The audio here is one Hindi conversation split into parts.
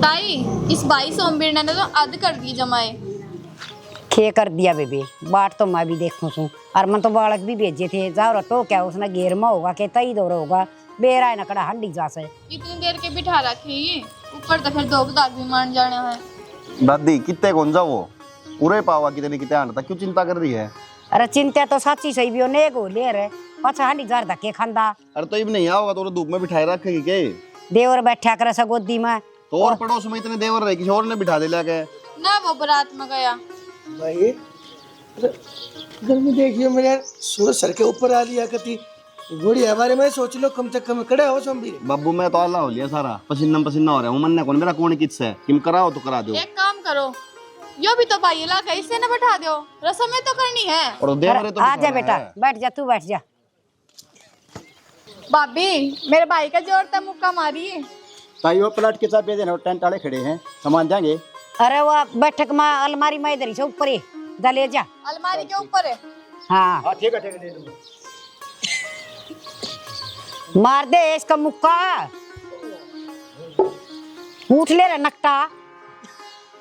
ताई इस बाई सोमवीर ने तो अध कर दी जमाए। खे कर दिया बेबे, बाट तो मैं भी देखूं सू। और मन तो बालक भी भेजे थे, जाओ तो क्या उसने घेर में होगा के तई दौड़ होगा, बेरा है नकड़ा हंडी जा से। इतनी देर के बिठा रखे ये, ऊपर तो फिर दो दाग भी मान जाने हैं। दादी कितने कौन जा वो पूरे पावा कितने कितने आना था, क्यों चिंता कर रही है? अरे चिंता तो सच्ची सही भी हो, ने को ले रे अच्छा हंडी जार धक्के खांदा। अरे तो इब नहीं आओगा तो धूप में बिठाए रखेगी के? देवर बैठा करे सा गोदी में। तो और पड़ोस में इतने देवर रहे, किसी और ने बिठा दे लाके ना वो बारात में गया। भाई गर्मी देखियो मेरे यार, सूरज सर के ऊपर आ लिया करती घोड़ी हमारे में सोच लो कम से कम खड़े हो सोमवीर। बाबू मैं तो आला हो लिया सारा, पसीना पसीना हो रहा हूँ। मन ने कौन मेरा कौन किस है, किम कराओ तो करा दो। एक काम करो, यो भी तो भाई इलाका इससे न बैठा दो, रसम में तो करनी है। और देवरे तो आ जा बेटा, बैठ जा, तू बैठ जा। भाभी मेरे भाई का जोर था, मुक्का मारी। ताई वो प्लाट के चाबी देना, टेंट वाले खड़े हैं, सामान देंगे। अरे वो बैठक में अलमारी में इधर ही से ऊपर ही जा ले जा। अलमारी के ऊपर है। हाँ हाँ ठीक है दे दूंगा। मार दे इसका मुक्का, उठ ले रे नकटा।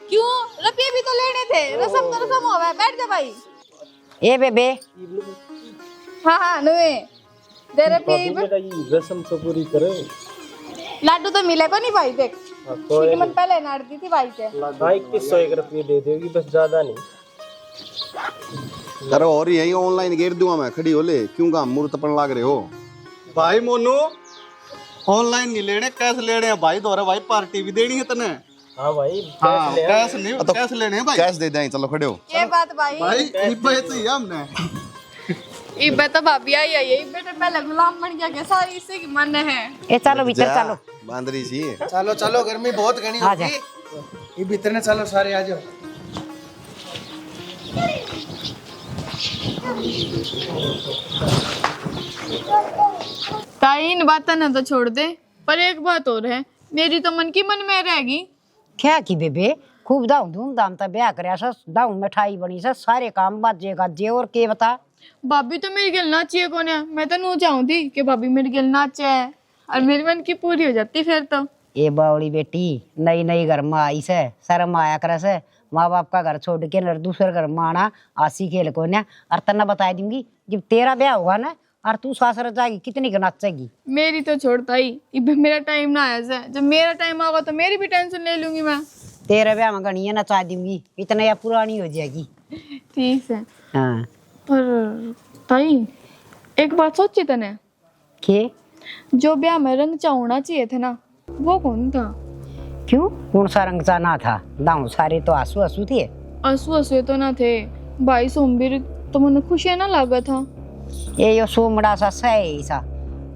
क्यों, रुपये भी तो लेने थे, रसम तो रसम होवे, बैठ जा भाई। ए बेबे हाँ हाँ नुए दे रुपये। रस्म तो पूरी करो। लाडू तो मिले को नहीं भाई, देख कोई मन पहले नाड़ दी थी भाई से। भाई 21 रुपये दे देगी बस, ज्यादा नहीं। अरे और यही ऑनलाइन घेर दूंगा मैं, खड़ी हो ले, क्यों काम मूर्त पन लाग रहे हो? भाई मोनू ऑनलाइन नहीं लेने, कैश लेने हैं भाई, दोरा भाई पार्टी भी देनी है तने। हाँ भाई हाँ कैश नहीं, कैश लेने हैं भाई। कैश दे दें, चलो खड़े हो। ये बात भाई, भाई इब्बे चाहिए हमने। इब्बे तो भाभी आई है, इब्बे तो पहले गुलाम बन गया के सारी इसी की मन है। ए चलो भीतर जा, चलो। बांदरी सी चलो चलो गर्मी बहुत घनी आ जा। होगी, ये भीतर ने चलो सारे आ जाओ। ताई इन बातें न तो छोड़ दे, पर एक बात और है, मेरी तो मन की मन में रहेगी। क्या की बेबे, खूब धूमधाम ता ब्याह करया सा, दाऊ मिठाई बनी सा, सारे काम बाजे गाजे, और के बता। भाभी तो मेरी गिल नाचिए कौन है, मैं तो नू चाहूंगी कि भाभी मेरी गिल नाचे है और मेरी मन की पूरी हो जाती फिर तो। ए बावली बेटी, नई नई घर में आई से, शर्म आया करे से, माँ बाप का घर छोड़ के न दूसरे घर में आना आसी खेल को ना। और तना बता दूंगी जब तेरा ब्याह होगा ना, और तू सासर जाएगी कितनी नाचेगी। मेरी तो छोड़ता ही, इब्बे मेरा टाइम ना आया से, जब मेरा टाइम आएगा तो मेरी भी टेंशन ले लूंगी मैं। तेरे ब्याह में गणिया नचा दूंगी, इतना या पुरानी हो जाएगी। ठीक है, हाँ पर ताई एक बात सोची तने, के जो ब्याह में रंग चाहना चाहिए थे ना, वो कौन था? क्यों, कौन सा रंग चाहना था? दाऊ सारे तो आंसू आंसू थे। आंसू आंसू तो ना थे भाई, सोमवीर तो मन खुशियां ना लागा था। ये यो सोमड़ा सा सही सा,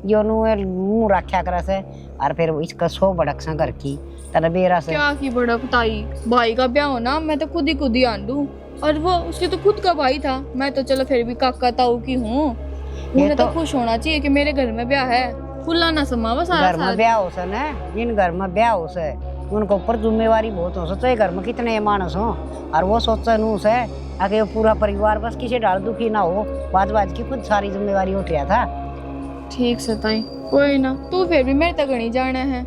यो नु मुंह रखा करे से, और फिर इसका सो बड़क सा घर की तेरा बेरा से। क्या की बड़क ताई, भाई का ब्याह होना मैं तो खुद ही आंडू, और वो उसके तो खुद का भाई था, मैं तो चलो फिर भी काका ताऊ की हूँ। उन्हें तो खुश होना चाहिए कि मेरे घर में ब्याह है, खुला ना समावा सारा घर में ब्याह हो से ना, जिन घर में ब्याह हो से उनके ऊपर जिम्मेवारी बहुत हो, सोचे घर में कितने मानस हो, और वो सोचे नू से आगे पूरा परिवार बस किसी डाल दुखी ना हो, बाज बाज की खुद सारी जिम्मेवारी उठ रहा था। ठीक से ताई, कोई ना, तू फिर भी मेरे तक नहीं जाना है।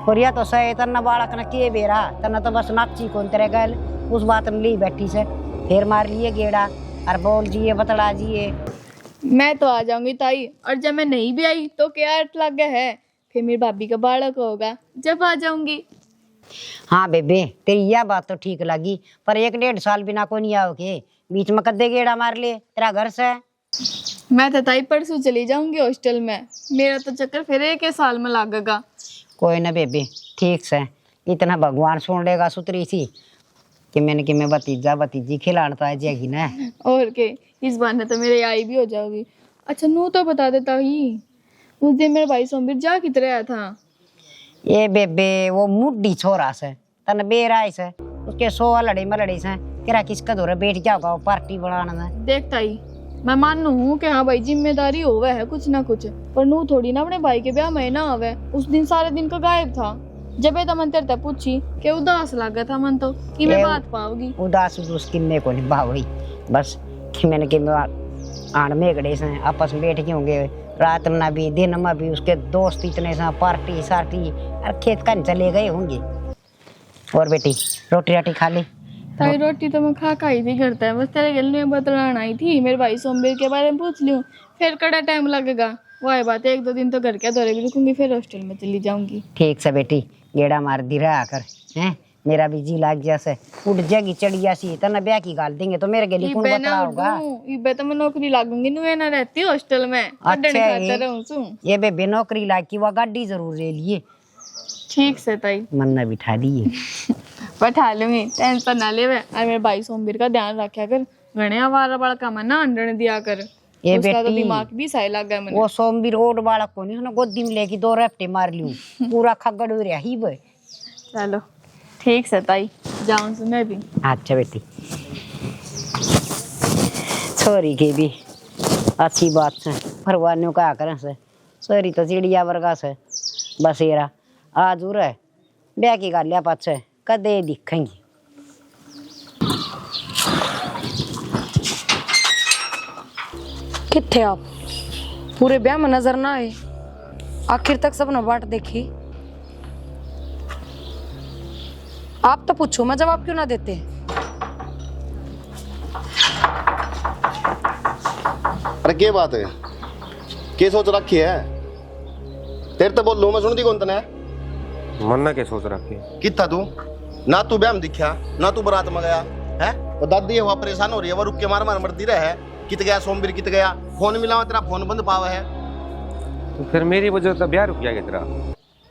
और या तो सही तना बालक न के बेरा तना तो बस नाची कौन तेरे गल उस बात में ली बैठी से, फिर मार लिए गेड़ा और बोल जिए बतला जिए। मैं तो आ जाऊंगी ताई, और जब मैं नहीं भी आई तो क्या अर्थ लग गया है, फिर मेरी भाभी का बालक होगा जब आ जाऊंगी। हाँ बेबे, तेरी यह बात तो ठीक लगी, पर 1-1.5 साल बिना को नहीं आओगे, बीच में कद्दे गेड़ा मार ले तेरा घर से। मैं तो ताई परसों चली जाऊंगी हॉस्टल में, मेरा तो चक्कर फिर 1 साल में लगेगा। कोई ना बेबे, ठीक से, इतना भगवान सुन लेगा सुतरी सी कि मैंने कि मैं भतीजा भतीजी खिलाता है जाएगी ना। और के, इस बहाने तो मेरे आई भी हो जाओगी। अच्छा नू तो बता देता ही, उस दिन मेरा भाई सोमवीर जा किधर आया था? ये बेबे वो मुड्डी छोरा से तन बेरा से, उसके 100 लड़े में लड़े से, तेरा किसका धोरे बैठ जाओगा पार्टी बनाने में। देखता ही मैं मानू हूँ कि हाँ भाई जिम्मेदारी होवे है कुछ ना कुछ, पर नू थोड़ी ना अपने भाई के ब्याह में ना आवे। उस दिन सारे दिन का गायब था, जब तो मन तेरे तक पूछी कि उदास लगा था मन तो कि मैं बात पाऊंगी। उदास उस किन्ने को नहीं भाई, बस कि मैंने कि आड़ में गड़े से आपस में बैठ के होंगे, रात में भी दिन में भी उसके दोस्त इतने सा पार्टी सार्टी और खेत कन चले गए होंगे। और बेटी रोटी राटी खा ली? ताई रोटी तो मैं खा ही थी करता है, बस तेरे गले में बतलाना आई थी। मेरे भाई सोमवीर के बारे में पूछ लूँ, फिर कड़ा टाइम लगेगा। वही बात है, 1-2 दिन तो घर के दौरे भी रुकूंगी, फिर हॉस्टल में चली जाऊंगी। ठीक से बेटी, गेड़ा मार दी रहा आकर हैं, मेरा भी जी लाग जैसे उठ जाएगी चढ़िया सी तना ब्याह की गाल देंगे तो मेरे गली कौन बतला होगा? इबे तो मैं नौकरी लागूंगी, नुए ना रहती हॉस्टल में। अच्छा ये बे नौकरी लाग की वो गाड़ी जरूर ले लिए। ठीक से ताई, मन्ना बिठा दिए। बैठा लूंगी, टेंशन ना ले। और मेरे भाई सोमवीर का ध्यान रखा कर, घने आवारा बड़ा काम है ना, अंडने दिया कर। ये उसका तो बेटी दिमाग भी सही लग गया मुझे। वो सोमवीर ओड बालक को नहीं उसने गोदी में लेके 2 रफ्ते मार लियो, पूरा खगड़ हो रहा ही वो। चलो ठीक से ताई, जाऊं से मैं भी। अच्छा बेटी, छोरी के भी अच्छी बात से परवानियों का करें से, छोरी तो चिड़िया वर्गा से बसेरा आज उर है ब्याह की गालिया पाछे कदे दिखेंगी। किथे आप? पूरे ब्याह में नजर ना आए, आखिर तक सबने बाट देखी। आप तो पूछो, मैं जवाब क्यों ना देते? अरे क्या बात है, क्या सोच रखी है? तेरे तो बोल लो, मैं सुन दी कौन तने? मन ना क्या सोच रखी है? कितना तू ना तू ब्याह में दिखा ना तू बारात में गया है। वो दादी है, वो परेशान हो रही है, वो रुक के मार मार मरती रहे। कित गया सोमवीर, कित गया? फोन मिला, तेरा फोन बंद पावा है। तो फिर मेरी वजह से ब्याह रुक गया तेरा?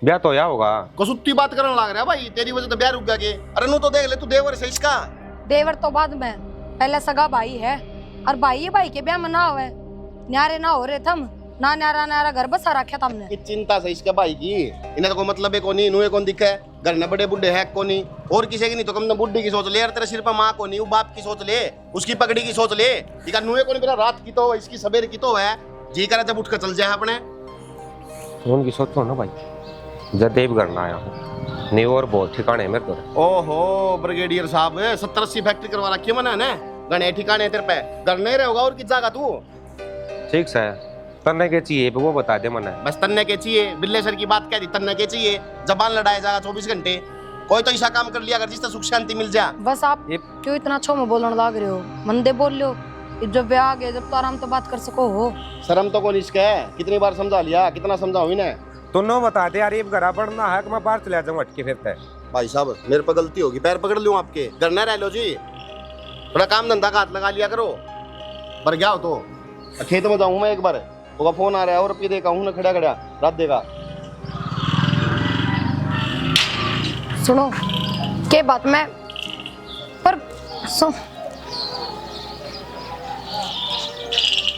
ब्याह तो या होगा। कसुत्ती बात करने लग रहा है भाई, तेरी वजह तो ब्याह रुक गया के। अरे नू तो देख ले, तू देवर से इसका। देवर तो बाद में, पहले सगा भाई है। और भाई है, भाई के ब्याह में ना होवे, न्यारे ना हो रहे थम ना, न्यारा न्यारा घर बसा रखा तुमने। की चिंता से इसके भाई की, इन्हें तो कोई मतलब है कोनी, नुए कौन दिखे घर में बड़े बुढ़े है कोनी, और किसी की नहीं तो कम बुढ़ी की सोच ले। यार तेरे सिर पर माँ कोनी, वो बाप की सोच ले, उसकी पगड़ी की सोच ले। ठीक है, नुए कोनी, मेरा रात की तो इसकी सवेर की तो है। जी करे जब उठ कर चल जाए अपने। उनकी सोच तो ना भाई, जब देव करना आया हूँ नहीं और बहुत ठिकाने मेरे तो। ओहो ब्रिगेडियर साहब, 70-80 फैक्ट्री करवा रखी है मैंने ने, गणे ठिकाने तेरे पे घर नहीं रहेगा और किस जाएगा तू? ठीक से तन्ने के चाहिए वो बता दे मना। बस तन्ने के चाहिए, बिल्ले सर की बात कह दी, तन्ने के चाहिए। जबान लड़ाया जाएगा 24 घंटे, कोई तो ऐसा काम कर लिया अगर जिससे सुख शांति मिल जाए। बस आप क्यों इतना अच्छो में बोलने लग रहे हो? मंदे बोल लो, जब ब्याह आ गया जब तो आराम तो बात कर सको हो। शर्म तो कौन इसका है? कितनी बार समझा लिया, कितना समझाऊं इन्हें? तो नो बता दे यार, ये घर पड़ना है कि मैं बाहर चला जाऊँ अटके फिरता है। भाई साहब मेरे पर गलती होगी, पैर पकड़ लूं आपके, घर न रह लो जी। थोड़ा काम धंधा का हाथ लगा लिया करो। पर क्या हो तो खेत में जाऊं मैं एक बार, होगा फोन आ रहा है और पी देखा हूं ना खड़ा खड़ा रात देगा। सुनो के बात में पर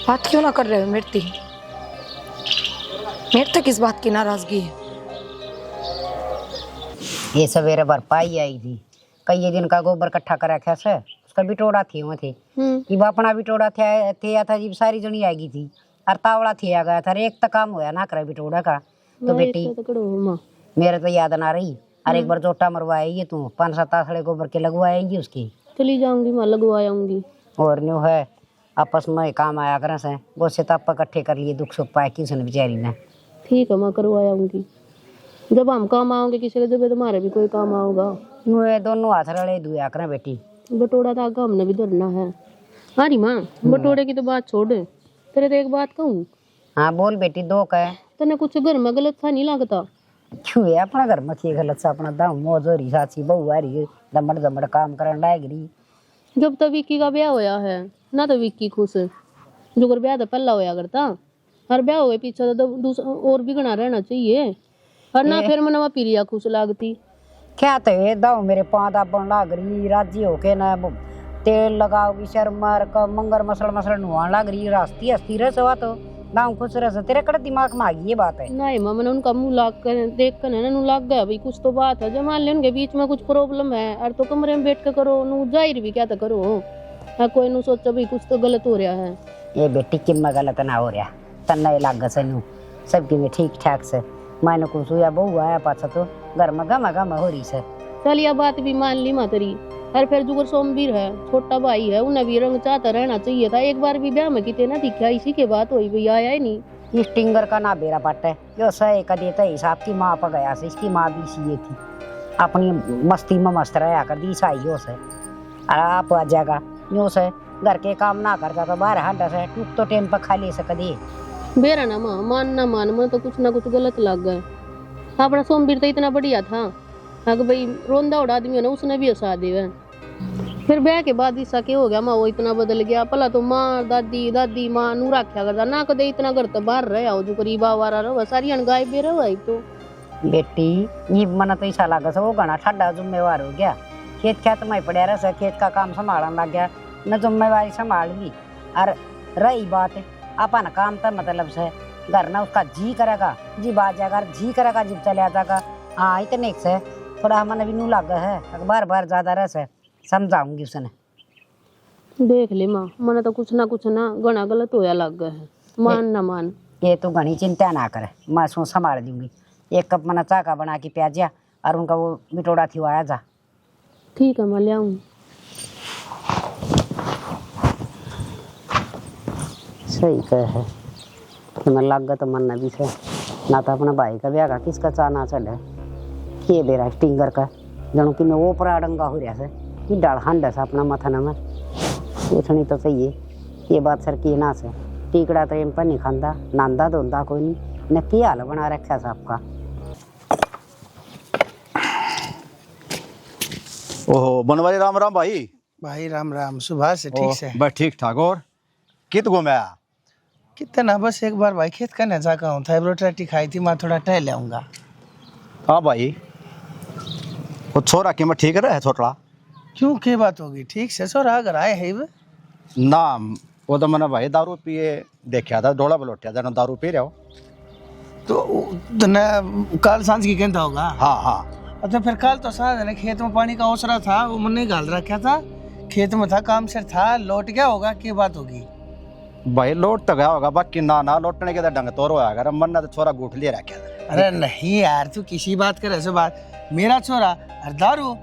बात क्यों ना कर रहे हो मेरे तो किस बात की नाराजगी है? ये सवेरे भरपाई आई थी, कई दिन का गोबर इकट्ठा कर रखा से, उसका बिटोड़ा थी वो थे। ये अपना बिटोड़ा था जी, सारी जनी आएगी थी और तावड़ा थी आ गया था। एक तक काम होया ना करे बिटोड़ा का। तो बेटी मेरे तो याद ना रही, और एक बार जोटा मरवाएगी तू, 5-7 आसड़े गोबर के लगवाएगी उसकी। चली जाऊंगी, मैं लगवाऊंगी। और न्यू है आपस में काम आया करे से, वो से तब इकट्ठे कर लिए, दुख सुख पाए किसने बेचारी ने। ठीक है, मैं करवाऊंगी। जब हम काम आओगे किसी के, जब तुम्हारे भी कोई काम आओगा। नुए दोनों हाथ रले दुआ करे बेटी। बटोड़ा था आगे हमने भी धरना है। अरे माँ, बटोड़े की तो बात छोड़, तेरे तो एक बात कहूँ। हाँ बोल बेटी, दो कहे तने कुछ घर में गलत था नहीं लगता? क्यों है अपना घर में की गलत सा? अपना दाम मौजोरी साची बहू आ रही, दमड़ दमड़ काम करने लायक रही। जब तक विक्की का ब्याह होया है ना, तो विक्की खुश, जो कर ब्याह तो पहला होया करता। हर ब्याह हुए पीछे तो दूसरा और भी गणा रहना चाहिए, और ना फिर मनवा पीरिया खुश लागती। क्या तो ये दाऊ मेरे पाँव दाबन लाग रही, राजी होके ना तेल लगाओगी सर मार का, मंगर मसल नुआन लाग रही, रास्ती हस्ती रह सवा तो दाऊ खुश रह। तेरे कड़े दिमाग में आ गई ये बात है? नहीं माँ, मैंने उनका मुंह लाग कर देख कर है ना, लाग गया भाई कुछ तो बात है। जब मान ले उनके बीच में कुछ प्रॉब्लम है, और तो कमरे में बैठ कर करो नू, जाहिर भी क्या तो करो। हाँ, कोई नू सोचा भाई कुछ तो गलत हो रहा है। ये बेटी किम गलत ना हो रहा, तन्ना लाग सनू सबकी में ठीक ठाक से। मैंने कुछ या बहू आया पाछा तो घर में गमा हो रही से। चल यह बात भी मान ली मातरी। और फिर जुगर सोमवीर है, छोटा भाई है, उन्हें भी रंग चाहता रहना चाहिए था। एक बार भी ब्याह में कितने ना दिखा, इसी के बात हुई भाई, आया ही नहीं। स्टिंगर का ना बेरा पट है, यो सही का देता हिसाब की माँ पर गया से, इसकी माँ भी सी थी। अपनी मस्ती में मस्त रहा कर दी साइयों से। और आप आ जाएगा यूँ से घर के काम ना करता तो बाहर हंडा से टूक तो टेन पर खा ले सकती। बेरा ना माँ मान ना मान मन तो कुछ ना कुछ गलत लग गए। अपना सोमवीर तो इतना बढ़िया था अगर भाई रोंदा उड़ा आदमी हो ना उसने भी हंसा दे। फिर ब्याह के बाद इसका क्या हो गया माँ वो इतना बदल गया। पहला तो माँ दादी दादी माँ नू रखा करता ना कदे इतना घर तो बाहर रहे हो जो करीब आवारा रहो सारी अनगाय बे रहो आई तो बेटी ये मन तो ऐसा लगा वो घना ठाडा जिम्मेवार हो गया। खेत खेत में पड़ा रहा खेत का काम संभालने लग गया न जिम्मेवारी संभाल ली। और रही बात अपन काम तो मतलब से घर ना उसका जी करेगा जी आ जाएगा जी करेगा जीप चले जाएगा। हाँ इतने से थोड़ा मन भी नू लगा है बार बार ज्यादा रह से समझाऊंगी उसने। देख ले माँ मन तो कुछ ना घना गलत होया लग गया है मान ना मान। ये तो घनी चिंता ना करे मैं उसको संभाल दूंगी। एक कप मना चाय का बना के प्याजा और उनका वो मिटोड़ा थी आया जा। ठीक है मैं ले आऊँ। सही कहे मैं लग गया तो मन भी से ना तो अपना भाई का ब्याह का किसका चाना चले ये बेरा स्टिंगर का जनू कि मैं वो परा डंगा हो रहा से कि डाल हंड से अपना मथन में पूछनी तो सही है। ये बात सर की ना से टीकड़ा तो एम पर नहीं खांदा नांदा धोंदा कोई नहीं न की हाल बना रखा है आपका। ओहो बनवारी राम राम भाई। भाई राम राम सुबह से ठीक से बस ठीक ठाक। और कित घूमया कितना बस एक बार भाई खेत का नजा का हूँ था रोटी खाई थी मैं थोड़ा टहल आऊंगा। हाँ भाई वो छोरा कि मैं ठीक रहे छोटला क्यों क्या बात होगी ठीक से सो अगर आए है वे ना वो तो मैंने भाई दारू पिए देखा था डोला बलोटिया था दारू पी रहे हो तो न कल सांझ की कहता होगा। हाँ हाँ अच्छा फिर कल तो सांझ ने खेत में पानी का ओसरा था वो मैंने गाल रखा था खेत में था काम से था लौट गया होगा क्या बात होगी। भाई लौट तो गया होगा बाकी ना लौटने के तो ढंग तोड़ होया अगर मन ने तो छोरा गूठ लिया रखा था। अरे नहीं यार तू किसी बात करे ऐसे बात मेरा छोरा अरे दारू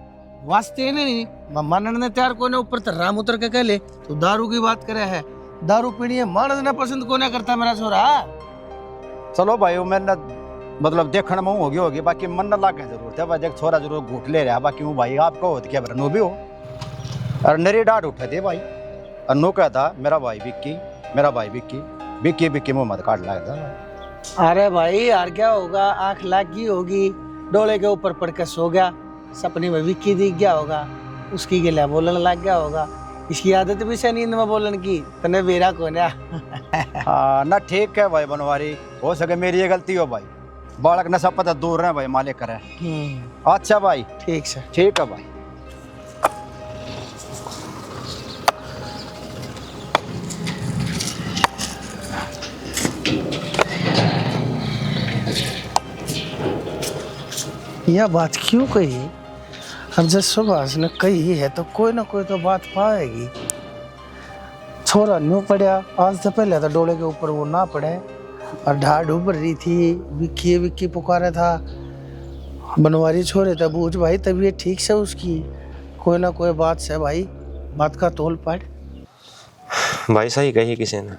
वास्ते नहीं मानने ने तैयार कोने ऊपर तो राम उतर के कह ले तो दारू की बात करे है दारू पीनी है मानस ने पसंद कोने करता मेरा छोरा। चलो भाई मैंने मतलब देखने में होगी बाकी मन न लागे जरूरत है भाई देख छोरा जरूर घूट ले रहा बाकी वो भाई आपको होती क्या नो भी हो। और नरी डांट उठे थे भाई और नो कहता मेरा भाई विक्की मुंह मत काट लग था। अरे भाई यार क्या होगा आंख लागी होगी डोले के ऊपर पड़ के सो गया सपने में विक्की दिख गया होगा उसकी गिला बोलने लग गया होगा। इसकी आदत भी से नींद में बोलने की तने बेरा को ना ठीक है भाई बनवारी हो सके मेरी ये गलती हो भाई बालक नशा पता दूर रहे भाई मालिक करे। अच्छा भाई ठीक से ठीक है भाई। यह बात क्यों कही अब जब सुभाष ने कही है तो कोई ना कोई तो बात पाएगी। छोरा न्यू पड़ा आज तो पहले तो डोले के ऊपर वो ना पड़े और ढाड उभर रही थी विक्की पुकारा था बनवारी छोरे तब बूझ भाई तबीयत ठीक से उसकी कोई ना कोई बात से भाई बात का तोल पड़। भाई सही कही किसी ने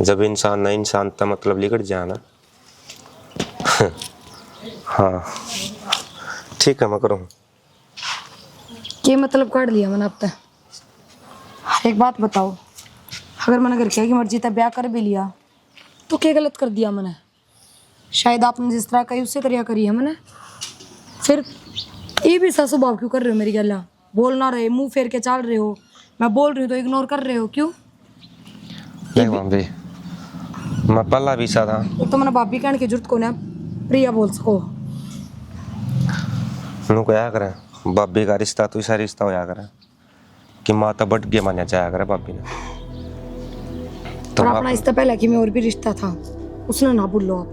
जब इंसान ना इंसान का मतलब लिकट जाना। हाँ ठीक है मैं करूँ ये मतलब काट लिया मैंने अब तक। एक बात बताओ अगर मैंने घर की मर्जी तक ब्याह कर भी लिया तो क्या गलत कर दिया मैंने। शायद आपने जिस तरह कही उससे करी है मैंने। फिर ये भी सा स्वभाव क्यों कर रहे हो मेरी गल्ला बोल ना रहे मुंह फेर के चल रहे हो मैं बोल रही हूँ तो इग्नोर कर रहे हो क्यों। भाभी मैं पल्ला भी सा था तो मैंने भाभी कहने की जरूरत को ना प्रिया बोल सको नू क्या करें भाभी का रिश्ता तो ऐसा रिश्ता होया करे कि माता बट के मान्या चाया करे भाभी ने तो अपना इससे पहले कि मैं और भी रिश्ता था उसने ना भूल लो आप।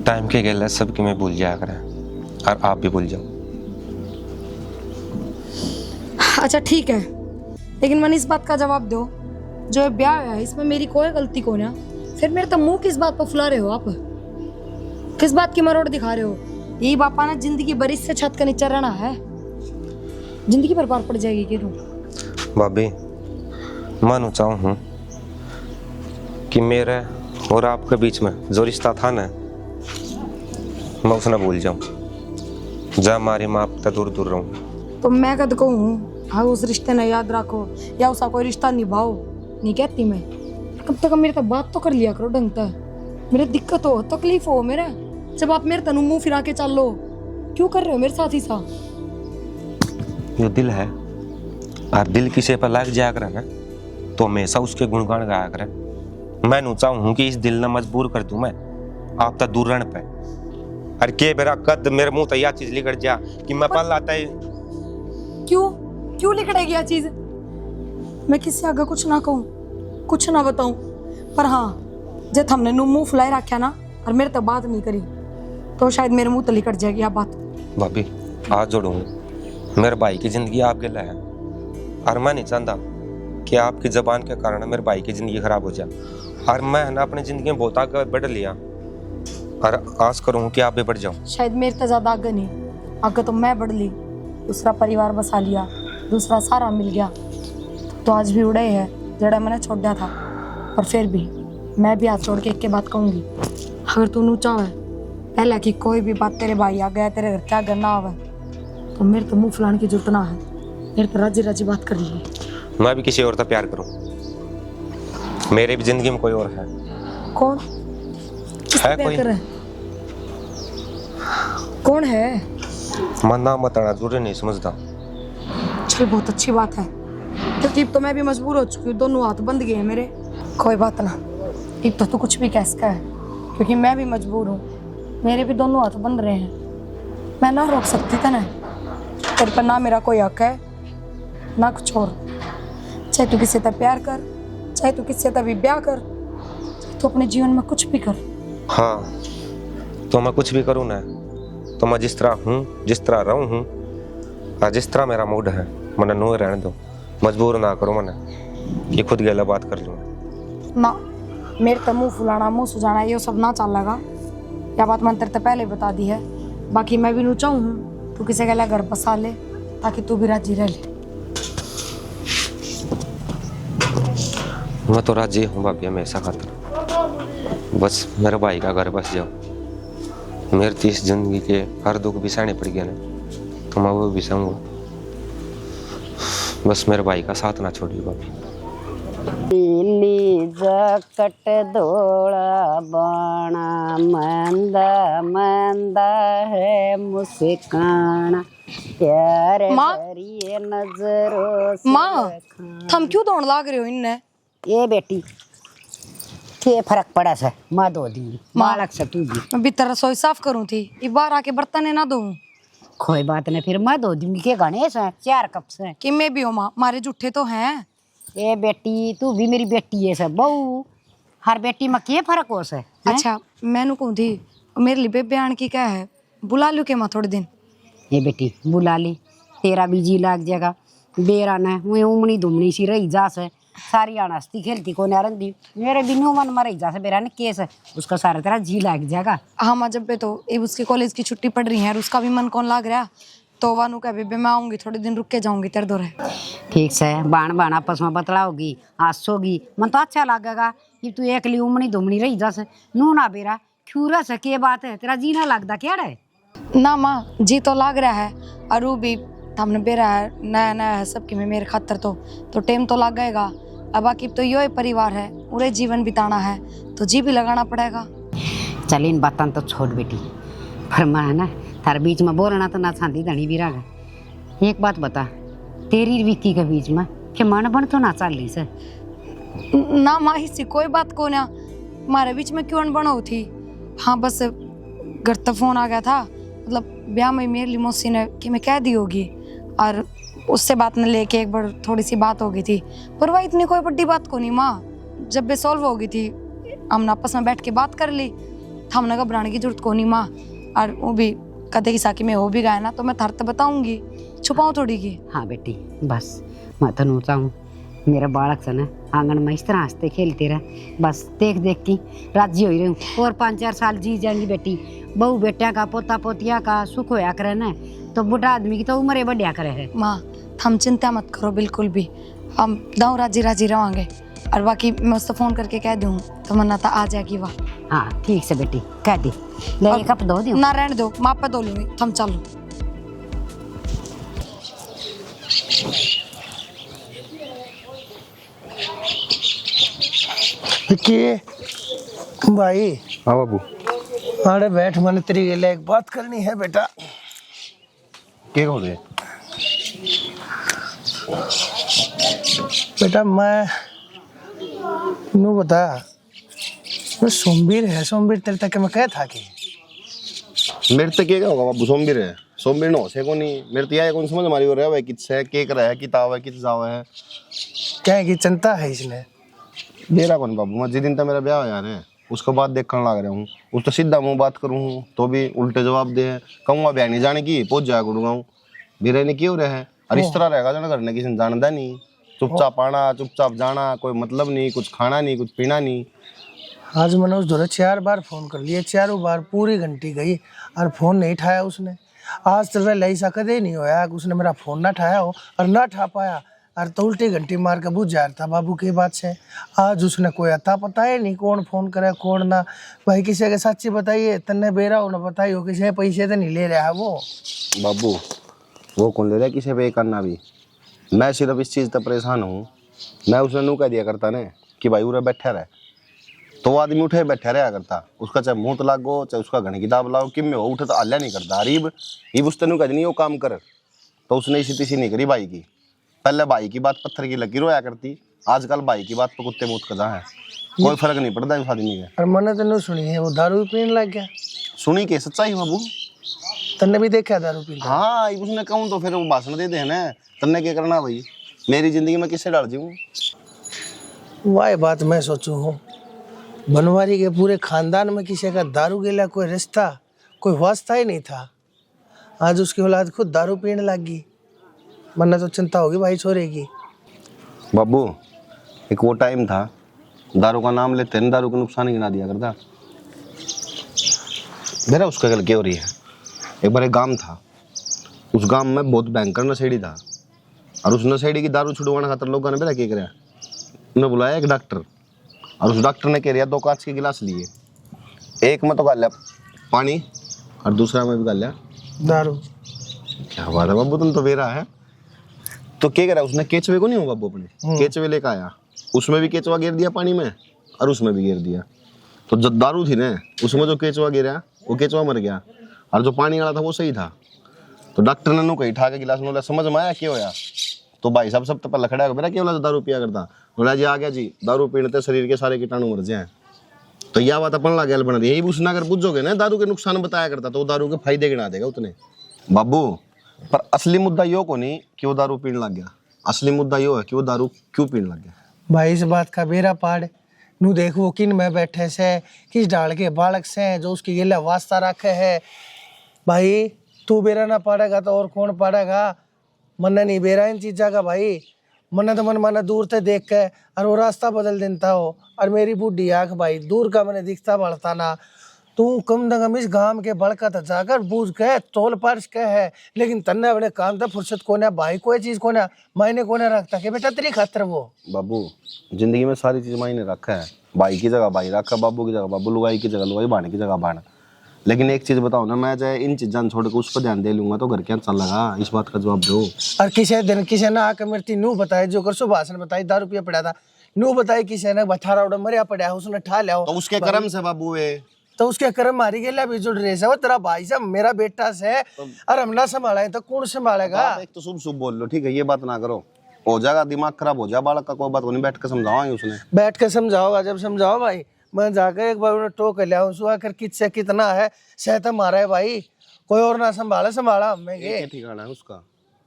टाइम के गेल सब कि मैं भूल जाया करे और आप भी भूल जाओ। अच्छा ठीक है लेकिन मैंने इस बात का जवाब दो जो ब्याह है इसमें मेरी कोई गलती को ना। फिर मेरे तो मुंह किस बात पर फुला रहे हो आप किस बात की मरोड़ दिखा रहे हो। यही बापा ने जिंदगी भर इससे छत के नीचे रहना है जिंदगी पर पार पड़ जाएगी कि भाभी मानो चाहूँ हूँ कि मेरे और आपके बीच में जो रिश्ता था ना मैं उसने भूल जाऊं, जा हमारी माँ तक दूर दूर रहूं। तो मैं कद कहूँ हाँ उस रिश्ते ने याद रखो या उसका कोई रिश्ता निभाओ, नहीं कहती मैं। कम से कम मेरे तक बात तो कर लिया करो ढंग तक। मेरे दिक्कत हो तकलीफ हो मेरे, जब आप मेरे तनु मुंह फिरा के चल लो, क्यों कर रहे हो मेरे साथ ही सा? जो दिल है और दिल किसी पर लग जाया करे ना तो हमेशा उसके गुणगान गाया करे। मैं नू चाहूँ कि इस दिल ने मजबूर कर दूं मैं आप तक दूर रहने पे। अरे के मेरा कद मेरे मुंह तक यह चीज लिखट जा कि मैं पल आता है। क्यों लिखड़ेगी यह चीज? मैं किसी आगे कुछ ना कहूँ, कुछ ना बताऊं, पर हाँ जब हमने नू मुंह फुलाए रखा ना और मेरे तक बात नहीं करी तो शायद मेरे मुंह तक लिखट जाएगी यह बात। भाभी हाथ जोड़ूंगा, मेरे भाई की जिंदगी आप गिला है और मैं नहीं चाहता कि आपकी जबान के कारण मेरे भाई की जिंदगी खराब हो जाए। और मैं ना अपनी जिंदगी में बहुत आगे बढ़ लिया और आस करूँ कि आप भी बढ़ जाओ। शायद मेरे तो ज्यादा आगे नहीं, आगे तो मैं बढ़ ली, दूसरा परिवार बसा लिया, दूसरा सारा मिल गया, तो आज भी उड़े है जड़ा मैंने छोड़ दिया था। और फिर भी मैं भी हाथ छोड़ के एक के बात कहूंगी, अगर तू नू चाहे पहले कि कोई भी बात तेरे भाई आ गया तेरे घर क्या करना आवे तो मेरे तो मुंह फुलाने की जरूरत ना है, मेरे तो राजी राजी बात कर ली। मैं भी किसी और से प्यार करूं, मेरे भी जिंदगी में कोई और है। कौन है कोई? कौन है? मैं नाम बताना जरूरी नहीं समझता। चल बहुत अच्छी बात है, क्योंकि तो मैं भी मजबूर हो चुकी हूँ, दोनों हाथ बंद गए हैं मेरे। कोई बात ना, अब तो तू कुछ भी कह सकता है क्योंकि मैं भी मजबूर हूँ, मेरे भी दोनों हाथ बंद रहे हैं। मैं ना रोक सकती था ना, तेरे पर ना मेरा कोई हक है ना कुछ और। चाहे तू किसी से प्यार कर, चाहे तू किसी से भी ब्याह कर, चाहे तू अपने जीवन में कुछ भी कर। हाँ तो मैं कुछ भी करूँ ना तो मैं जिस तरह हूँ, जिस तरह रहूँ हूँ और जिस तरह मेरा मूड है मैंने नो रहने दो, मजबूर ना करो मैंने कि खुद गला बात कर लूँ ना। मेरे तो मुंह फुलाना मुंह सुझाना ये सब ना चल लगा, या बात मैंने तेरे तो पहले बता दी है। बाकी मैं भी नू चाहूँ तू किसी गला घर बसा ले ताकि तू भी राजी रह ले। मैं तो राजी हूँ भाभी हमेशा खातिर, बस मेरे भाई का घर बस जाओ। मेरे तो इस जिंदगी के हर दुख भी सहने पड़ गया ना तो मैं वो भी सहूँगा, बस मेरे भाई का साथ ना छोड़िए भाभी। नीली जकट धोला बाणा मंदा मंदा है मुस्काना प्यार भरी नजरों से। माँ थम क्यों दौड़ लाग रहे हो इनने? ये बेटी के फर्क पड़ा से माँ धो दी मालक से तू भी। मैं भीतर रसोई साफ करूँ थी, एक बार आके बर्तन ना धोऊं। कोई बात नहीं, फिर मैं धो दूंगी के गणेश है 4 कप से। कि मैं भी हो माँ, मारे जूठे तो हैं। ए बेटी तू भी मेरी बेटी है सब बहू, हर बेटी में के फर्क हो से। अच्छा मैंने कहूँ थी मेरे लिए बयान की क्या है, बुला लूँ के माँ थोड़े दिन? ये बेटी बुला ली, तेरा भी जी लाग जाएगा। बेरा न वो उमनी दुमनी सी रही जा से, सारी हंसती खेलती को नरंदी मेरे भी नो मन में रही जा से। बेरा ने केस है उसका सारा तेरा जी लाग जाएगा। हाँ माँ जब पे तो ये उसके कॉलेज की छुट्टी पड़ रही है और उसका भी मन कौन लाग रहा, तो वानू कह बेबे मैं आऊंगी थोड़े दिन रुक के जाऊंगी तेरे दौरे। ठीक से बाण बाण आपस में बतलाओगी हंसोगी, मन तो अच्छा लगेगा। ये तू एकली उमनी दुमनी रही जा से नू ना बेरा क्यूरा से के बात है, तेरा जी ना लगता क्या रे? ना माँ जी तो लाग रहा है, और वो भी हमने बेरा है नया नया है सबकी में मेरे खातर तो टाइम तो लग गएगा। अब बाकी तो यो परिवार है, पूरे जीवन बिताना है तो जी भी लगाना पड़ेगा। चल इन बातन तो छोड़ बेटी, पर मैं है ना तार बीच में बोलना तो ना चाहती धनी भी रहा। एक बात बता, तेरी विक्की के बीच में के मन बन तो ना चल रही से? ना माँ हिस्सी कोई बात को ना, हमारे बीच में क्यों अनबन हो थी। हाँ बस घर तक फोन आ गया था, मतलब ब्याह में मेरी मौसी ने कि मैं कह दी होगी, और उससे बात न लेके एक बार थोड़ी सी बात हो गई थी, पर वह इतनी कोई बड़ी बात को नहीं माँ। जब भी सॉल्व हो गई थी हमने आपस में बैठ के बात कर ली, हमने घबराने की जरूरत को नहीं माँ। और वो भी कदे की साकी में हो भी गया ना तो मैं थर तो बताऊंगी, छुपाऊँ थोड़ी की। हाँ बेटी बस मैं तो नोचा हूँ मेरा बालक से ना आंगन में इस तरह हंसते खेलते रहे, बस देख देख के राजी हो रही हूँ। और 5-4 साल जी जाएंगी बेटी, बहू बेटिया का पोता पोतिया का सुख होया करे ना, तो बुढ़ा आदमी की तो उम्र बढ़िया करे है। माँ हम चिंता मत करो बिल्कुल भी, हम दाऊ राजी राजी रहोगे। और बाकी मैं उससे फोन करके कह दूँ तो मन्ना था आ जाएगी वाह। हाँ ठीक से बेटी कह दी ले एक कप दो दियो ना रहने दो, मैं आपे धो लूंगी, थम चलो। विक्की भाई। हाँ बाबू। अरे बैठ, मैंने तेरी के लिए एक बात करनी है बेटा। क्या हो गया बेटा मैं नू बता, मैं सोमवीर है, सोमवीर तेरे तक मैं कह था कि मेरे तो क्या होगा बाबू, सोमवीर है, सोमवीर नो से को नहीं मेरे तो यह कौन समझ हमारी हो रहा है भाई, किस है केक रहा है किताब है किस जावा है क्या है कि चिंता है इसने। मेरा कौन बाबू, मैं जिस दिन तक मेरा ब्याह हो यार है उसके बाद देखने लग रहा हूँ, उस तो सीधा मुंह बात करूँ तो भी उल्टे जवाब दे, कहूँगा ब्याह नहीं जाने की पहुंच जाया करूँगा हूँ, मेरे ने क्यों रहे और इस तरह रहेगा जो करने किसी ने जानता नहीं, चुपचाप आना चुपचाप जाना, कोई मतलब नहीं, कुछ खाना नहीं कुछ पीना नहीं। आज मैंने उस दौरे 4 बार फोन कर लिए, चारों बार पूरी घंटी गई और फोन नहीं उठाया उसने। आज तो वह ऐसा कदे नहीं होया कि उसने मेरा फोन ना उठाया हो और ना उठा पाया और तो उल्टी घंटी मार के बुझ जा रहा था बाबू की बात से। आज उसने कोई अता पता है नहीं कौन फोन करे कौन ना। भाई किसी के सच्ची बताइए, तन्ने बेरा हो ना बताई हो, किसी पैसे तो नहीं ले रहा है वो। बाबू वो कौन ले रहा है किसी पे करना भी, मैं सिर्फ इस चीज़ तक परेशान हूँ, मैं उसने नू कह दिया करता ने कि भाई उरे बैठा रहे, तो वो आदमी उठे बैठा रहा करता, उसका चाहे मुँह लागो चाहे उसका घनी किताब लाओ किम में हो उठे तो आल्या नहीं करता। रीब उसने नू कह दी वो काम कर, तो उसने इसी तीसी नहीं करी भाई की। पहले भाई की बात पत्थर की लकीर रोया करती, आजकल भाई की बात तो कुत्ते मुँह कदा है, कोई फर्क नहीं पड़ता उस आदमी का। और मैंने तो नहीं सुनी है वो दारू पीने लग गया। सुनी के सच्चाई बाबू, तन्ने भी देखा दारू पी। हाँ उसने कहूँ तो फिर वो भाषण दे दे ना, तन्ने क्या करना भाई, मेरी जिंदगी में किससे डाल जाऊँ। वही बात मैं सोचू हूँ, बनवारी के पूरे खानदान में किसी का दारू के लिए कोई रिश्ता कोई वास्ता ही नहीं था, आज उसकी औलाद खुद दारू पीने लग गई। मरना तो चिंता होगी भाई छोरे की। बाबू एक वो टाइम था, दारू का नाम लेते हैं दारू का नुकसान ही गिना दिया करता मेरा। उसका गल क्या हो रही है, एक बार एक गांव था, उस गांव में बहुत भयंकर नशेड़ी था और उस नशेड़ी की दारू छुड़वाने खातर लोगों ने मेरा क्या कराया, उन्हें बुलाया एक डॉक्टर और उस डॉक्टर ने कह दिया 2 कांच के गिलास लिए, एक में तो गाल लिया पानी और दूसरा में भी गाल लिया दारू। क्या बात है बाबू, तुम तो बेरा है। तो क्या करा उसने, केचवे को नहीं हो बाबू अपने केचवे लेकर आया, उसमें भी केचवा गिर दिया पानी में और उसमें भी गिर दिया, तो जो दारू थी ना उसमें जो केचवा गिरा वो केचवा मर गया और जो पानी वाला था वो सही था। तो डॉक्टर ने कहीं ठा के गिलास में समझ में आया क्या होया, तो भाई साहब सब तो पहले खड़ा मेरा क्या बोला दारू पिया करता, बोला जी आ गया जी, दारू पीने से शरीर के सारे कीटाणु मर जाए। तो यह बात अपन लगे बना दी, यही उसने अगर पूछोगे ना दारू के नुकसान बताया करता तो वो दारू के फायदे गिना देगा उतने बाबू। पर असली मुद्दा यो को नहीं कि वो दारू पीने लग गया, असली मुद्दा यो है कि वो दारू क्यों पीने लग गया। भाई इस बात का बेरा पाड़ नू देख वो किन में बैठे से, किस डाल के बालक से जो उसकी गिला वास्ता रखे है। भाई तू बेरा ना पाड़ेगा तो और कौन पाड़ेगा, मन्ना नहीं बेरा इन चीज़ा का भाई। मन्ना तो मन माना दूर से देख के और वो रास्ता बदल देता हो, और मेरी बूढ़ी आँख भाई दूर का मैंने दिखता बढ़ता ना, तू कम न कम इस गांव के बड़का था जाकर बूझ के तोल पार्श के है, लेकिन तन्ने अपने काम था फुर्सत को ना भाई, कोई चीज को ना मायने को ना रखता कि बेटा तेरी खातर वो। बाबू जिंदगी में सारी चीज मायने रखा है, भाई की जगह भाई रखा, बाबू की जगह बाबू, लुगाई की जगह लुगाई, बाण की जगह बाण। लेकिन एक चीज बताओ ना, मैं चाहे इन चीजां छोड़ के उस पर ध्यान दे लूंगा तो घर क्या चल लगा, इस बात का जवाब दो। और किसी दिन किसी ने आकर मेरी नू बताए जो कर सुभाष ने बताई दारू पिया पड़ा था, नू बताई किसी ने 18 उड़ा मरिया पड़ा उसने ठा लिया तो उसके कर्म से बाबू है, तो उसके कर्म मारी गया भी जुड़ रहे वो तेरा भाई साहब मेरा बेटा से और हम ना संभाला है तो कौन संभालेगा। एक तो शुभ शुभ बोल लो, ठीक है ये बात ना करो, हो जाएगा दिमाग खराब हो जाए बालक का, कोई बात नहीं, बैठ के समझाओ उसने। बैठ के समझाओगा, जब समझाओ भाई मैं जाकर एक बार उन्हें टोक लिया हूँ आकर किससे कितना है सहत मारा है भाई, कोई और ना संभाला मैं ये ठिकाना है उसका,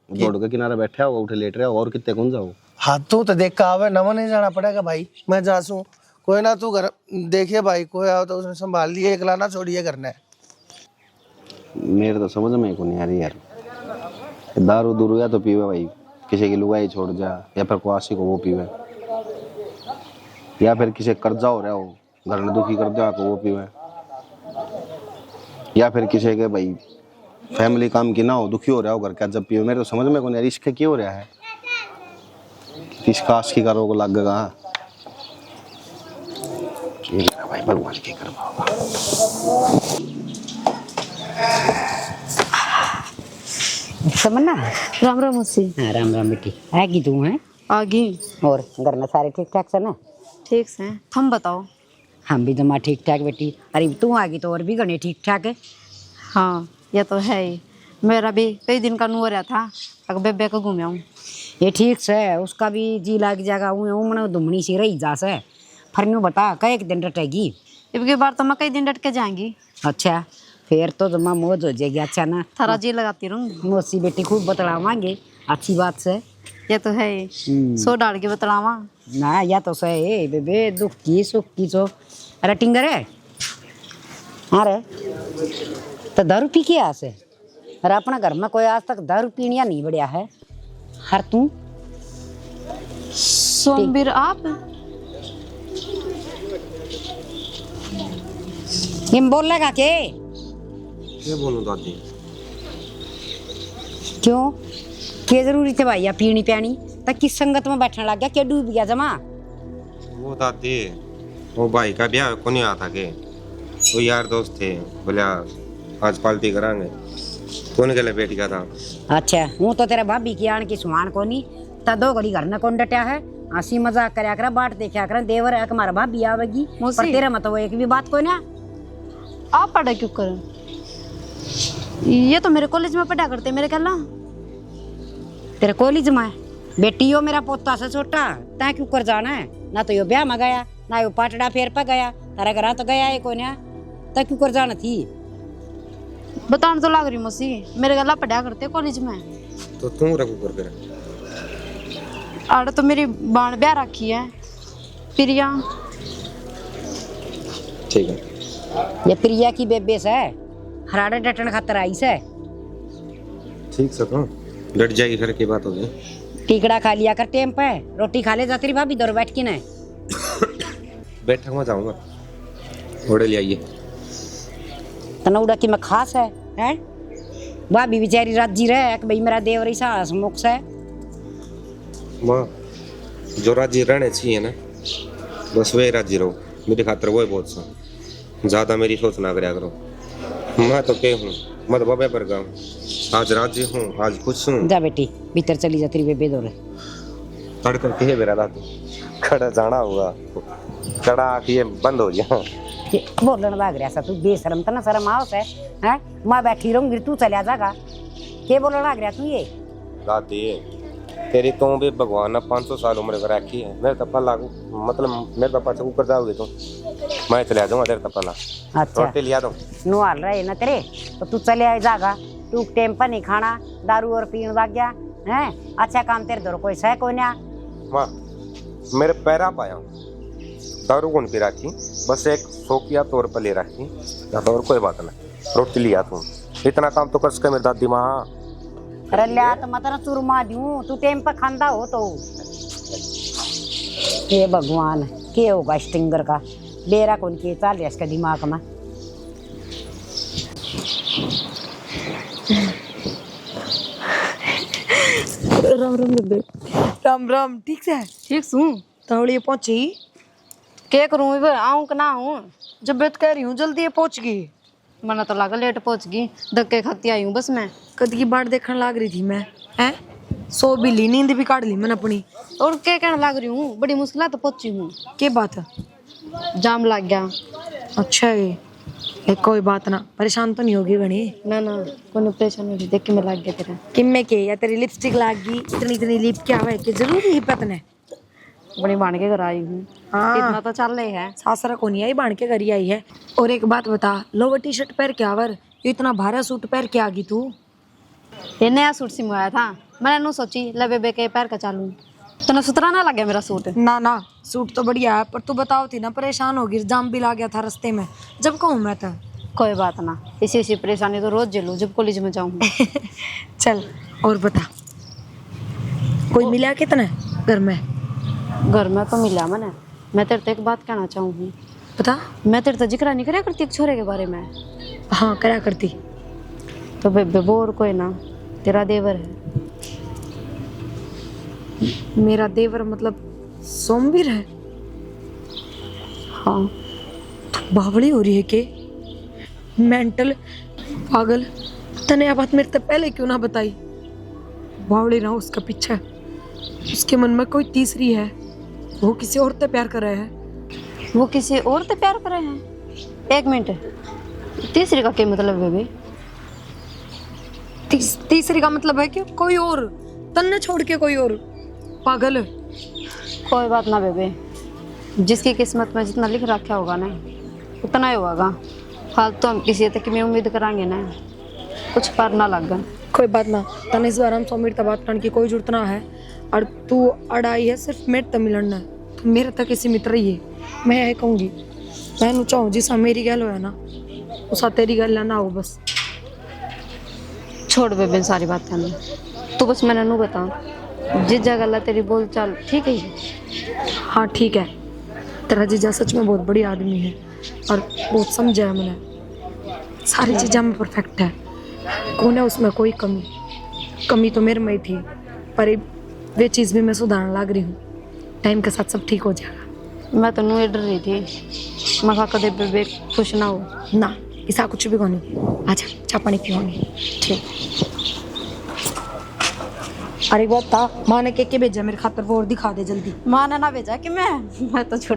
रोड के किनारे बैठा होगा उठे लेट रहा होगा और कितने कौन जाओ। हाथों तो देख का आवे नवा नहीं जाना पड़ेगा भाई, मैं जासूं कोई ना तू घर देखिए भाई, कोई आओ तो उसने संभाल लिए, एकला ना छोड़िए करने। मेरे तो समझ में को नहीं आ रही यार, दारू दूरू या तो पीवे भाई, किसी की लुगाई छोड़ जा, या फिर कोई आशिक को वो पीवे, या फिर किसी कर्जा हो रहा हो घर में दुखी कर दिया को वो पीवे, या फिर किसी के भाई फैमिली काम की ना हो दुखी हो रहा हो घर का जब पीवे। मेरे तो समझ में को नहीं, इसके क्यों हो रहा है, किसका आशिकी का रोग लग गया। भाई भगवान की कृपा होगा। समझना। राम राम मौसी। हाँ, राम राम बेटी। आएगी तू है? आगे और घर में सारे ठीक ठाक से ना? ठीक से तुम बताओ। हम भी जमा ठीक ठाक बेटी। अरे तू आ गई तो और भी घने ठीक ठाक है। हाँ ये तो है ही। मेरा भी कई दिन का नूर रहा था, अगर बेबे को घूम आऊँ। ये ठीक से उसका भी जी लाग जाएगा। उमने दुमनी सी रही जा से। फिर न्यू बता कई एक दिन रटेगी? अब की बार तो मैं कई दिन डट के जाएंगी। अच्छा फिर तो जमा मौज हो जाएगी। अच्छा ना, थारा जी लगाती रहूंगी। मौसी बेटी खूब बतलावांगे। अच्छी बात से। ये तो है ही। सो डाल के बतलावा ना या तो सही बेबे, दुख की सुख की जो। अरे टिंगर है। अरे तो दारू पी के आसे? अरे अपना घर में कोई आज तक दारू पीनिया नहीं बढ़िया है। हर तू सोमवीर आप हिम बोलेगा के? क्या बोलूं दादी? क्यों क्या जरूरी थे भैया पीनी प्यानी? तक किस संगत में बैठने लग गया? क्या डूब गया जमा? वो दादी, वो भाई का ब्याह को नहीं आता के, वो यार दोस्त थे, बोले आज पार्टी करांगे, कौन गले बेटी का था। अच्छा हूँ तो तेरा भाभी की आन की सुहान को नहीं ता दो घड़ी घर न कौन डटिया है। हंसी मजाक करया कर, बाट देखा कर। देवर है हमारा भाभी आवेगी पर तेरा मत वो एक भी बात को ना। आप पढ़ा क्यों करें? ये तो मेरे कॉलेज में पढ़ा करते मेरे कहला। तेरे कॉलेज में बेटी यो मेरा पोता से छोटा तै क्यों कर जाना है? ना तो यो ब्याह में गया ना यो पाटड़ा फेर पे गया। तारा घर तो गया है कोई ना, तै क्यों कर जाना थी? बताने तो लग रही मौसी, मेरे गला पढ़ा करते कॉलेज में। तो तू रखू कर कर। आड़ तो मेरी बाण ब्याह रखी है प्रिया। ठीक है। ये प्रिया की बेबे से हराड़े डटन खातर आई से। ठीक से तो डट जाएगी फिर की बात होगी। टिकड़ा खा लिया कर टेम पे, रोटी खा ले जाती रही भाभी दौड़ बैठ के ना। बैठक में जाऊंगा, ओढ़े ले आइए। तनौड़ा की मैं खास है हैं? भाभी बेचारी राजी रहे कि भाई मेरा देवर ऐसा हंसमुख से। माँ जो राजी रहने चाहिए ना, बस वही राजी रहो। मेरी खातर वही बहुत सा, ज्यादा मेरी सोच ना करया करो। मैं तो के हूँ मत बाबे पर गाँव, आज राजी हूँ, आज खुश हूँ। जा बेटी भीतर चली जाती रही बेबे दौड़े। तड़ कर के मेरा दादू खड़ा जाना हुआ, खड़ा आखिए बंद हो गया। बोलन लाग रहा सा तू बेशरम तो ना शर्म आओ से हैं? मैं बैठी रहूंगी तू चला जागा। के बोलन लाग रहा तू ये? दादी तेरी तो भी भगवान ने 500 साल उम्र कर रखी है। मेरे तप्पा लागू मतलब मेरे तप्पा से ऊपर जाओगे तो मैं चले जाऊंगा तेरे तप्पा ला। अच्छा रोटी लिया दो। नुआल रहे ना तेरे तो तू चले आए जागा। तू टेम पर नहीं खाना, दारू और पीने लग गया हैं? अच्छा काम तेरे दौर कोई सह कोई ना। माँ मेरे पैरा पाया दारू कौन पी रखी, बस एक शौकिया तौर पर ले रखी, और कोई बात नहीं। रोटी लिया तुम, इतना काम तो कर सके मेरी दादी माँ। अरे लिया तो मत चूरमा दूं, तू टेम पर खांदा हो तो। हे भगवान के होगा स्टिंगर का बेरा कौन के चाल रहा इसका दिमाग में। राम राम बेबे। राम राम। ठीक से? ठीक हूँ। तवड़ी पहुंची? क्या करूँ, आऊँ कि ना आऊँ? जब बात कह रही हूँ जल्दी ये पहुंच गई। मना तो लगा लेट पहुँच गई, धक्के खाती आई हूँ बस मैं। कद की बाट देखने लाग रही थी मैं हैं? सो भी ली, नींद भी काट ली मैंने अपनी। और क्या कहने लग रही हूँ, बड़ी मुश्किल तो पहुँची हूँ। के बात है? जाम लग गया। अच्छा ये कोई बात ना, परेशान तो नहीं होगी घनी? ना ना कोई परेशान नहीं, देख के मैं लग गया तेरा। किम्मे के या तेरी लिपस्टिक लाग गई? इतनी इतनी लिप क्या है कि जरूरी ही पतने। बड़ी बाण के घर आई हूँ। हाँ इतना तो चल रही है। सासरा को नहीं आई, बाण के घर ही आई है। और एक बात बता, लोवर टी शर्ट पहन के आवर, ये इतना भारा सूट पहन के आ गई तू? ये नया सूट सिमवाया था मैंने, नू सोची ले बेबे के पैर का चालू, तो सुतरा ना लगे मेरा सूट। ना ना सूट तो बढ़िया है, पर तू बताओ थी ना परेशान होगी, जाम भी ला गया था रास्ते में जब कहूँ मैं तो। कोई बात ना, इसी परेशानी तो रोज झेलूं जब कॉलेज में जाऊँ। चल और बता, कोई मिला कितने घर में? घर में तो मिला मैंने। मैं तेरे से एक बात कहना चाहूँगी। बता। मैं तेरे से जिक्र नहीं करया करती एक छोरे के बारे में। हाँ करा करती। तो बेबे बोर कोई ना, तेरा देवर है। मेरा देवर मतलब सोमवीर है? हाँ बावली हो रही है के मेंटल पागल। तने यह बात मेरे से पहले क्यों ना बताई? बावली रहा उसका पीछा, उसके मन में कोई तीसरी है, वो किसी और से प्यार कर रहा है। वो किसी और से प्यार कर रहे हैं? एक मिनट, तीसरी का क्या मतलब है बेबी? तीसरी का मतलब है कि कोई और, तन्ने छोड़ के कोई और। पागल। कोई बात ना बेबी, जिसकी किस्मत में जितना लिख रखा होगा ना उतना ही होगा। फालतू तो हम किसी तक में उम्मीद करांगे ना, कुछ पर ना लग। कोई बात ना, तने इस बार हम 100 मिनट तक बात करने की कोई जरूरत ना है। और तू अड़ाई है सिर्फ मेरे तक मिलना है, तो मेरे तक इसी मित्र रही है। मैं यही कहूँगी, मैं चाहूँ जिसा मेरी गल हो ना उसा तेरी गल ना हो बस। छोड़ बेबे सारी बात है ना, तू बस मैंने नू बता जिस जगह ला तेरी बोल चाल ठीक है। हाँ ठीक है, तेरा जीजा सच में बहुत बड़ी आदमी है और बहुत समझा है मैंने, सारी चीज़ें में परफेक्ट है। कौन है उसमें कोई कमी तो मेरे में ही थी, पर वे चीज़ भी मैं सुधारने लग रही हूँ। टाइम के साथ सब ठीक हो जाएगा। मैं तो नू डर रही थी, मैं कहा कदे बेबे खुश ना हो ना ऐसा कुछ भी नहीं। आजा चाय पानी पियोगे? ठीक। अरे वो था माँ ने के भेजा मेरे खातर, वो और दिखा दे जल्दी। माँ ने ना भेजा कि मैं तो